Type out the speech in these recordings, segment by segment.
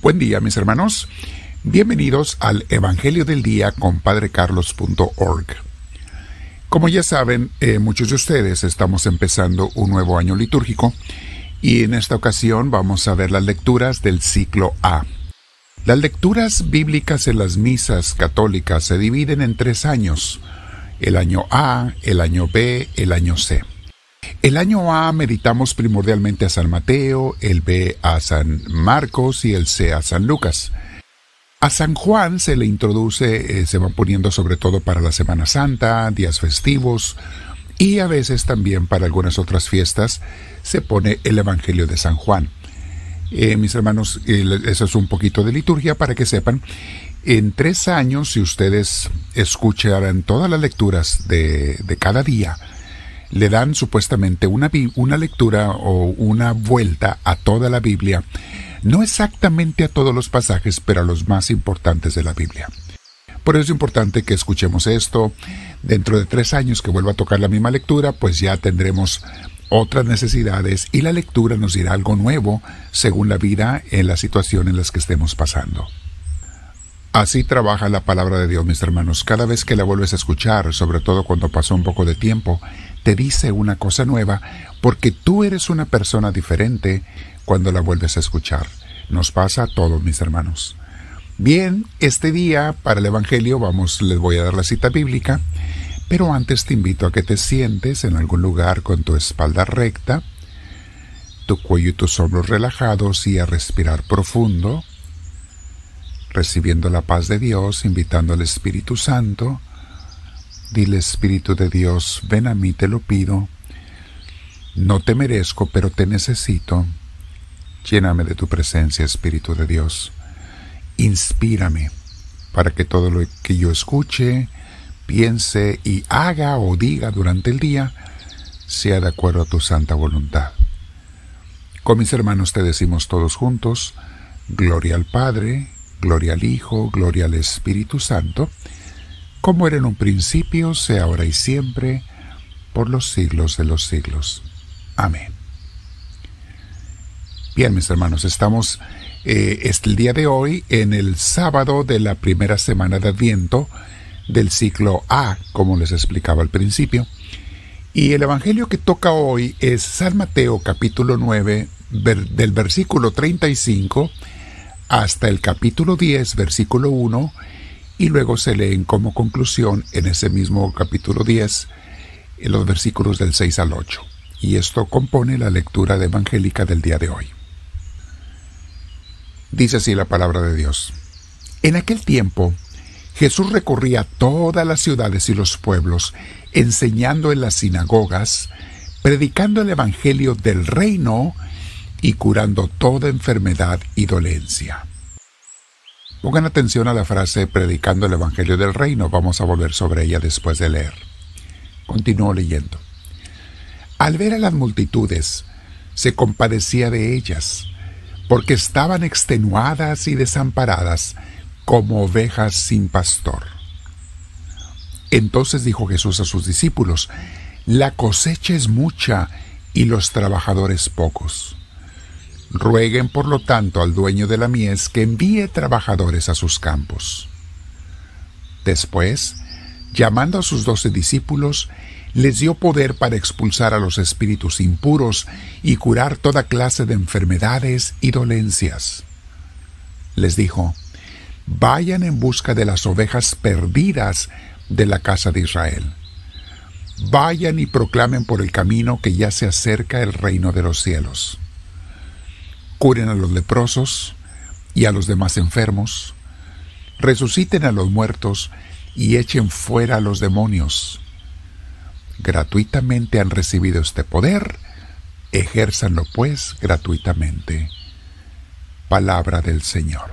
Buen día, mis hermanos. Bienvenidos al Evangelio del Día con padrecarlos.org. Como ya saben, muchos de ustedes estamos empezando un nuevo año litúrgico y en esta ocasión vamos a ver las lecturas del ciclo A. Las lecturas bíblicas en las misas católicas se dividen en 3 años: el año A, el año B, el año C. El año A meditamos primordialmente a San Mateo, el B a San Marcos y el C a San Lucas. A San Juan se le introduce, se van poniendo sobre todo para la Semana Santa, días festivos y a veces también para algunas otras fiestas se pone el Evangelio de San Juan. Mis hermanos, eso es un poquito de liturgia para que sepan. En 3 años, si ustedes escucharan todas las lecturas de cada día, le dan supuestamente una lectura o una vuelta a toda la Biblia, no exactamente a todos los pasajes, pero a los más importantes de la Biblia. Por eso es importante que escuchemos esto. Dentro de 3 años que vuelva a tocar la misma lectura, pues ya tendremos otras necesidades y la lectura nos dirá algo nuevo según la vida en la situación en la que estemos pasando. Así trabaja la palabra de Dios, mis hermanos. Cada vez que la vuelves a escuchar, sobre todo cuando pasó un poco de tiempo, te dice una cosa nueva, porque tú eres una persona diferente cuando la vuelves a escuchar. Nos pasa a todos, mis hermanos. Bien, este día para el Evangelio les voy a dar la cita bíblica, pero antes te invito a que te sientes en algún lugar con tu espalda recta, tu cuello y tus hombros relajados y a respirar profundo, recibiendo la paz de Dios, invitando al Espíritu Santo. Dile: Espíritu de Dios, ven a mí, te lo pido. No te merezco, pero te necesito. Lléname de tu presencia, Espíritu de Dios. Inspírame para que todo lo que yo escuche, piense y haga o diga durante el día sea de acuerdo a tu santa voluntad. Con mis hermanos te decimos todos juntos: gloria al Padre, gloria al Hijo, gloria al Espíritu Santo, como era en un principio, sea ahora y siempre, por los siglos de los siglos. Amén. Bien, mis hermanos, estamos el día de hoy en el sábado de la primera semana de Adviento del ciclo A, como les explicaba al principio. Y el Evangelio que toca hoy es San Mateo capítulo 9, del versículo 35 hasta el capítulo 10, versículo 1, y luego se leen como conclusión en ese mismo capítulo 10, en los versículos del 6 al 8. Y esto compone la lectura evangélica del día de hoy. Dice así la palabra de Dios. En aquel tiempo, Jesús recorría todas las ciudades y los pueblos, enseñando en las sinagogas, predicando el evangelio del reino y curando toda enfermedad y dolencia. Pongan atención a la frase predicando el evangelio del reino. Vamos a volver sobre ella después de leer. Continúo leyendo. Al ver a las multitudes, se compadecía de ellas, porque estaban extenuadas y desamparadas como ovejas sin pastor. Entonces dijo Jesús a sus discípulos: la cosecha es mucha y los trabajadores pocos. Rueguen, por lo tanto, al dueño de la mies que envíe trabajadores a sus campos. Después, llamando a sus 12 discípulos, les dio poder para expulsar a los espíritus impuros y curar toda clase de enfermedades y dolencias. Les dijo: vayan en busca de las ovejas perdidas de la casa de Israel. Vayan y proclamen por el camino que ya se acerca el reino de los cielos. Curen a los leprosos y a los demás enfermos. Resuciten a los muertos y echen fuera a los demonios. Gratuitamente han recibido este poder, ejérzanlo pues gratuitamente. Palabra del Señor.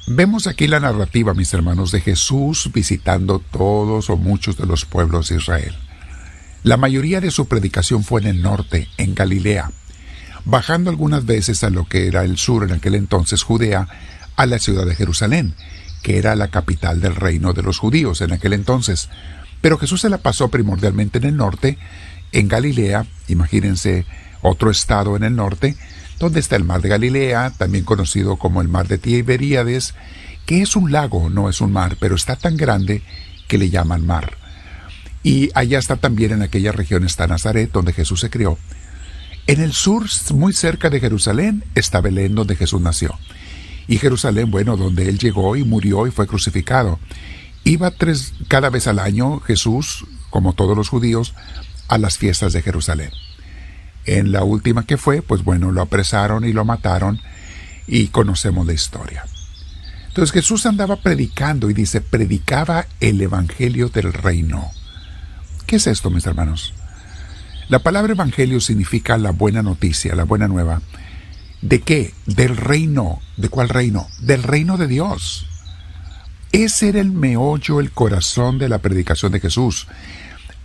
Vemos aquí la narrativa, mis hermanos, de Jesús visitando todos o muchos de los pueblos de Israel. La mayoría de su predicación fue en el norte, en Galilea, bajando algunas veces a lo que era el sur en aquel entonces, Judea, a la ciudad de Jerusalén, que era la capital del reino de los judíos en aquel entonces. Pero Jesús se la pasó primordialmente en el norte, en Galilea, imagínense otro estado en el norte, donde está el mar de Galilea, también conocido como el mar de Tiberíades, que es un lago, no es un mar, pero está tan grande que le llaman mar. Y allá está también, en aquella región está Nazaret, donde Jesús se crió. En el sur, muy cerca de Jerusalén, está Belén, donde Jesús nació. Y Jerusalén, bueno, donde él llegó y murió y fue crucificado. Iba cada vez al año Jesús, como todos los judíos, a las fiestas de Jerusalén. En la última que fue, pues bueno, lo apresaron y lo mataron, y conocemos la historia. Entonces Jesús andaba predicando, y dice, predicaba el evangelio del reino. ¿Qué es esto, mis hermanos? La palabra evangelio significa la buena noticia, la buena nueva. ¿De qué? Del reino. ¿De cuál reino? Del reino de Dios. Ese era el meollo, el corazón de la predicación de Jesús.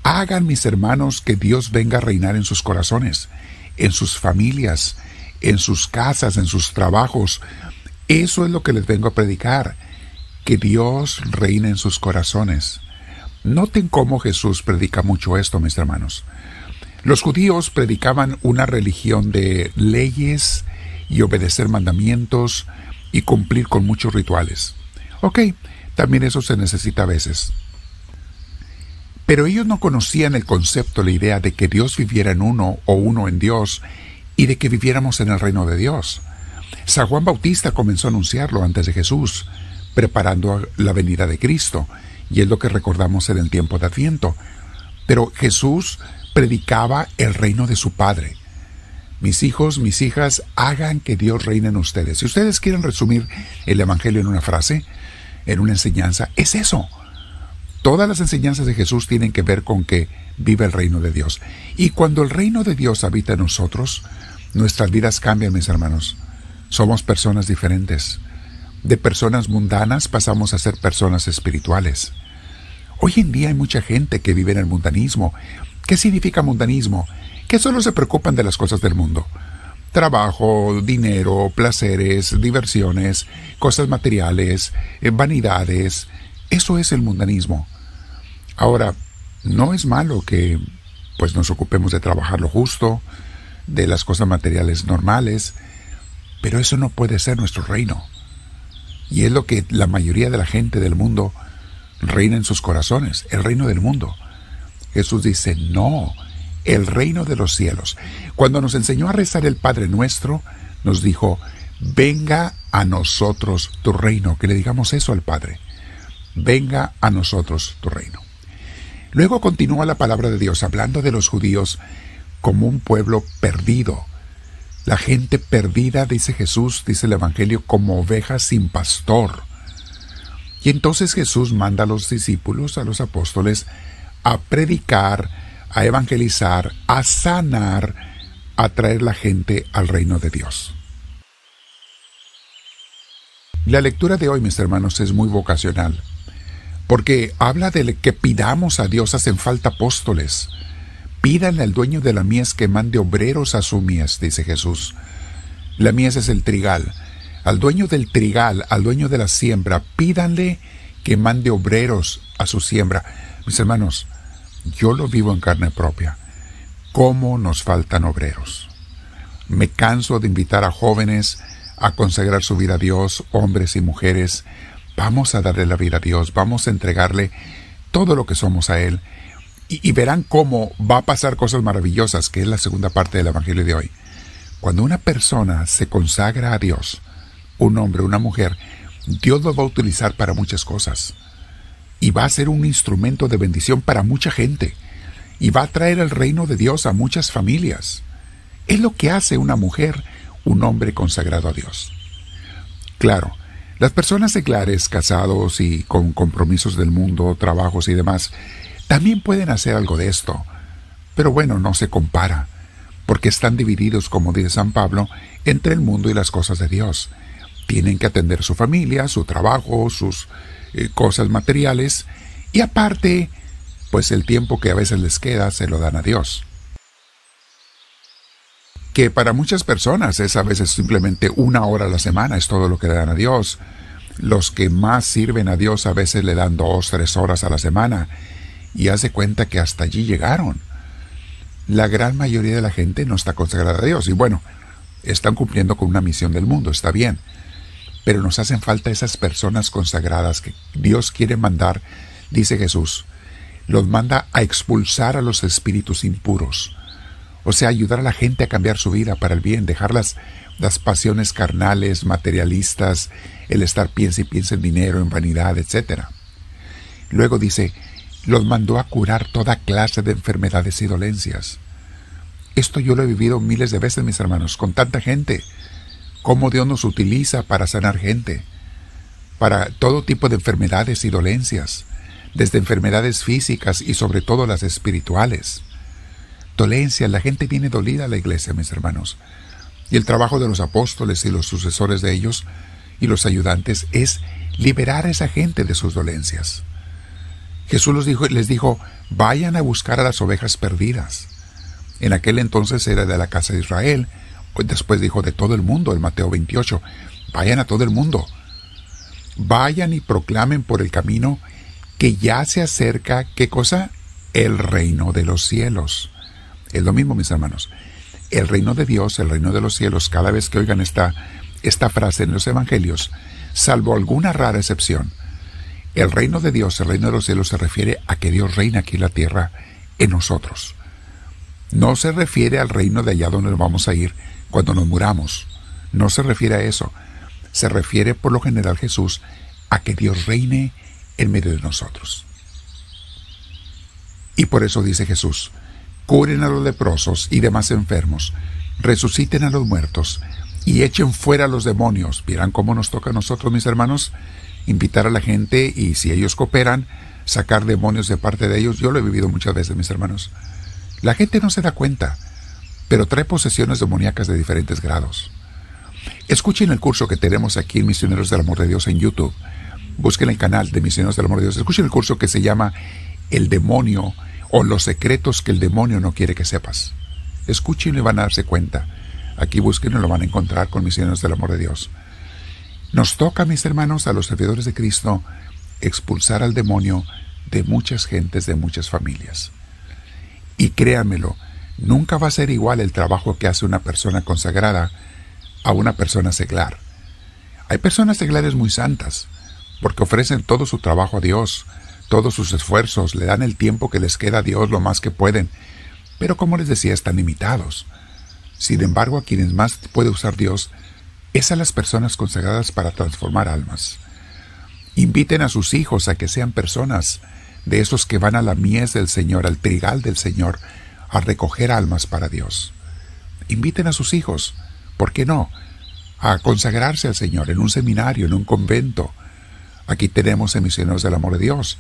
Hagan, mis hermanos, que Dios venga a reinar en sus corazones, en sus familias, en sus casas, en sus trabajos. Eso es lo que les vengo a predicar, que Dios reine en sus corazones. Noten cómo Jesús predica mucho esto, mis hermanos. Los judíos predicaban una religión de leyes y obedecer mandamientos y cumplir con muchos rituales. Ok, también eso se necesita a veces. Pero ellos no conocían el concepto, la idea de que Dios viviera en uno o uno en Dios y de que viviéramos en el reino de Dios. San Juan Bautista comenzó a anunciarlo antes de Jesús, preparando la venida de Cristo, y es lo que recordamos en el tiempo de Adviento. Pero Jesús predicaba el reino de su Padre. Mis hijos, mis hijas, hagan que Dios reine en ustedes. Si ustedes quieren resumir el Evangelio en una frase, en una enseñanza, es eso. Todas las enseñanzas de Jesús tienen que ver con que vive el reino de Dios. Y cuando el reino de Dios habita en nosotros, nuestras vidas cambian, mis hermanos. Somos personas diferentes. De personas mundanas pasamos a ser personas espirituales. Hoy en día hay mucha gente que vive en el mundanismo. ¿Qué significa mundanismo? Que solo se preocupan de las cosas del mundo. Trabajo, dinero, placeres, diversiones, cosas materiales, vanidades. Eso es el mundanismo. Ahora, no es malo que pues nos ocupemos de trabajar lo justo, de las cosas materiales normales, pero eso no puede ser nuestro reino. Y es lo que la mayoría de la gente del mundo reina en sus corazones, el reino del mundo. Jesús dice, no, el reino de los cielos. Cuando nos enseñó a rezar el Padre Nuestro, nos dijo, venga a nosotros tu reino, que le digamos eso al Padre. Venga a nosotros tu reino. Luego continúa la palabra de Dios hablando de los judíos como un pueblo perdido. La gente perdida, dice Jesús, dice el Evangelio, como ovejas sin pastor. Y entonces Jesús manda a los discípulos, a los apóstoles, a predicar, a evangelizar, a sanar, a traer la gente al reino de Dios. La lectura de hoy, mis hermanos, es muy vocacional, porque habla de que pidamos a Dios, hacen falta apóstoles. Pídanle al dueño de la mies que mande obreros a su mies, dice Jesús. La mies es el trigal. Al dueño del trigal, al dueño de la siembra, pídanle que mande obreros a su siembra. Mis hermanos, yo lo vivo en carne propia. ¿Cómo nos faltan obreros? Me canso de invitar a jóvenes a consagrar su vida a Dios, hombres y mujeres. Vamos a darle la vida a Dios, vamos a entregarle todo lo que somos a Él. Y verán cómo va a pasar cosas maravillosas, que es la segunda parte del Evangelio de hoy. Cuando una persona se consagra a Dios, un hombre, una mujer, Dios lo va a utilizar para muchas cosas. Y va a ser un instrumento de bendición para mucha gente. Y va a traer el reino de Dios a muchas familias. Es lo que hace una mujer, un hombre consagrado a Dios. Claro, las personas seglares, casados y con compromisos del mundo, trabajos y demás, también pueden hacer algo de esto, pero bueno, no se compara, porque están divididos, como dice San Pablo, entre el mundo y las cosas de Dios. Tienen que atender su familia, su trabajo, sus cosas materiales, y aparte, pues el tiempo que a veces les queda se lo dan a Dios. Que para muchas personas es a veces simplemente 1 hora a la semana, es todo lo que le dan a Dios. Los que más sirven a Dios a veces le dan 2, 3 horas a la semana, y hace cuenta que hasta allí llegaron. La gran mayoría de la gente no está consagrada a Dios. Y bueno, están cumpliendo con una misión del mundo, está bien. Pero nos hacen falta esas personas consagradas que Dios quiere mandar, dice Jesús. Los manda a expulsar a los espíritus impuros. O sea, ayudar a la gente a cambiar su vida para el bien, dejar las pasiones carnales, materialistas, el estar piensa y piensa en dinero, en vanidad, etc. Luego dice, los mandó a curar toda clase de enfermedades y dolencias. Esto yo lo he vivido miles de veces, mis hermanos, con tanta gente. Cómo Dios nos utiliza para sanar gente, para todo tipo de enfermedades y dolencias, desde enfermedades físicas y sobre todo las espirituales. Dolencias, la gente viene dolida a la iglesia, mis hermanos. Y el trabajo de los apóstoles y los sucesores de ellos y los ayudantes es liberar a esa gente de sus dolencias. Jesús les dijo, vayan a buscar a las ovejas perdidas. En aquel entonces era de la casa de Israel. Después dijo de todo el mundo, en Mateo 28, vayan a todo el mundo. Vayan y proclamen por el camino que ya se acerca, ¿qué cosa? El reino de los cielos. Es lo mismo, mis hermanos. El reino de Dios, el reino de los cielos, cada vez que oigan esta frase en los evangelios, salvo alguna rara excepción, el reino de Dios, el reino de los cielos se refiere a que Dios reina aquí en la tierra en nosotros. No se refiere al reino de allá donde vamos a ir cuando nos muramos. No se refiere a eso. Se refiere por lo general Jesús a que Dios reine en medio de nosotros. Y por eso dice Jesús, curen a los leprosos y demás enfermos, resuciten a los muertos y echen fuera a los demonios. ¿Vieran cómo nos toca a nosotros, mis hermanos? Invitar a la gente y si ellos cooperan, sacar demonios de parte de ellos. Yo lo he vivido muchas veces, mis hermanos. La gente no se da cuenta, pero trae posesiones demoníacas de diferentes grados. Escuchen el curso que tenemos aquí en Misioneros del Amor de Dios en YouTube. Busquen el canal de Misioneros del Amor de Dios. Escuchen el curso que se llama El demonio o los secretos que el demonio no quiere que sepas. Escuchen y van a darse cuenta. Aquí busquen y lo van a encontrar con Misioneros del Amor de Dios. Nos toca, mis hermanos, a los servidores de Cristo, expulsar al demonio de muchas gentes, de muchas familias. Y créanmelo, nunca va a ser igual el trabajo que hace una persona consagrada a una persona seglar. Hay personas seglares muy santas, porque ofrecen todo su trabajo a Dios, todos sus esfuerzos, le dan el tiempo que les queda a Dios lo más que pueden, pero como les decía, están limitados. Sin embargo, a quienes más puede usar Dios es a las personas consagradas para transformar almas. Inviten a sus hijos a que sean personas de esos que van a la mies del Señor, al trigal del Señor, a recoger almas para Dios. Inviten a sus hijos, ¿por qué no?, a consagrarse al Señor en un seminario, en un convento. Aquí tenemos en Misioneros del Amor de Dios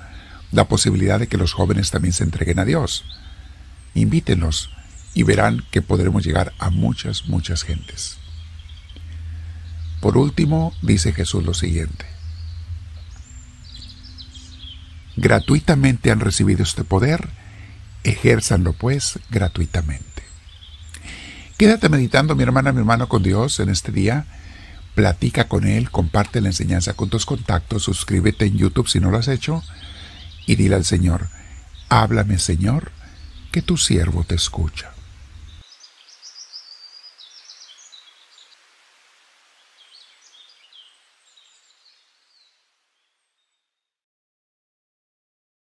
la posibilidad de que los jóvenes también se entreguen a Dios. Invítenlos y verán que podremos llegar a muchas, muchas gentes. Por último, dice Jesús lo siguiente. Gratuitamente han recibido este poder, ejérzanlo pues gratuitamente. Quédate meditando, mi hermana, mi hermano, con Dios en este día. Platica con Él, comparte la enseñanza con tus contactos, suscríbete en YouTube si no lo has hecho y dile al Señor, háblame, Señor, que tu siervo te escucha.